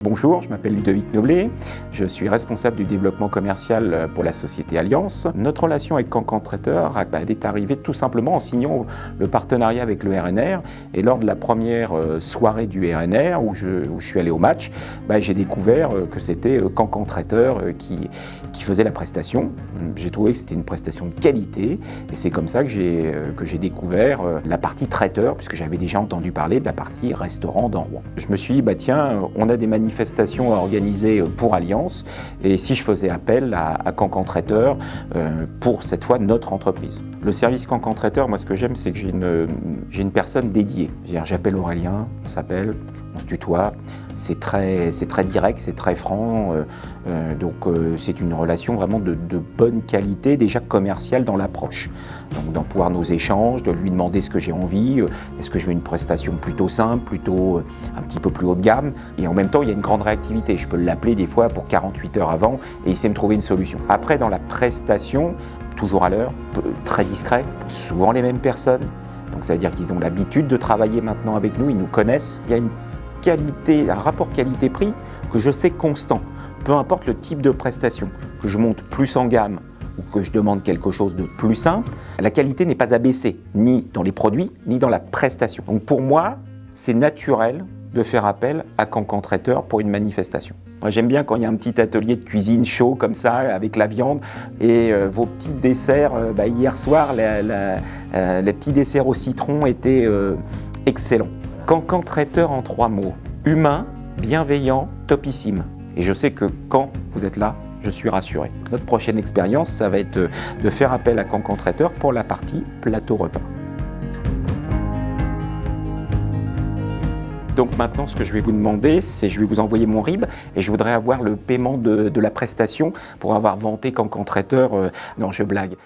Bonjour, je m'appelle Ludovic Noblet, je suis responsable du développement commercial pour la société Alliance. Notre relation avec Cancan Traiteur, elle est arrivée tout simplement en signant le partenariat avec le RNR. Et lors de la première soirée du RNR, où je suis allé au match, j'ai découvert que c'était Cancan Traiteur qui faisait la prestation. J'ai trouvé que c'était une prestation de qualité et c'est comme ça que j'ai découvert la partie traiteur, puisque j'avais déjà entendu parler de la partie restaurant dans Rouen. Je me suis dit, tiens, on a des manifestations à organiser pour Alliance, et si je faisais appel à Cancan Traiteur pour cette fois notre entreprise. Le service Cancan Traiteur, moi ce que j'aime, c'est que j'ai une personne dédiée. J'appelle Aurélien, on s'appelle, on se tutoie, c'est très direct, c'est très franc, donc c'est une relation vraiment de bonne qualité, déjà commerciale dans l'approche. Donc dans pouvoir nos échanges, de lui demander ce que j'ai envie, est-ce que je veux une prestation plutôt simple, plutôt un petit peu plus haut de gamme, et en même temps il y a une grande réactivité, je peux l'appeler des fois pour 48 heures avant et il sait me trouver une solution. Après dans la prestation, toujours à l'heure, très discret, souvent les mêmes personnes, donc ça veut dire qu'ils ont l'habitude de travailler maintenant avec nous, ils nous connaissent, il y a une qualité, un rapport qualité-prix que je sais constant, peu importe le type de prestation, que je monte plus en gamme ou que je demande quelque chose de plus simple, la qualité n'est pas abaissée, ni dans les produits, ni dans la prestation. Donc pour moi, c'est naturel de faire appel à Cancan Traiteur pour une manifestation. Moi j'aime bien quand il y a un petit atelier de cuisine chaud comme ça, avec la viande et vos petits desserts. Hier soir, les petits desserts au citron étaient excellents. Cancan Traiteur en 3 mots, humain, bienveillant, topissime. Et je sais que quand vous êtes là, je suis rassuré. Notre prochaine expérience, ça va être de faire appel à Cancan Traiteur pour la partie plateau repas. Donc maintenant, ce que je vais vous demander, c'est je vais vous envoyer mon RIB et je voudrais avoir le paiement de la prestation pour avoir vanté Cancan Traiteur. Non, je blague.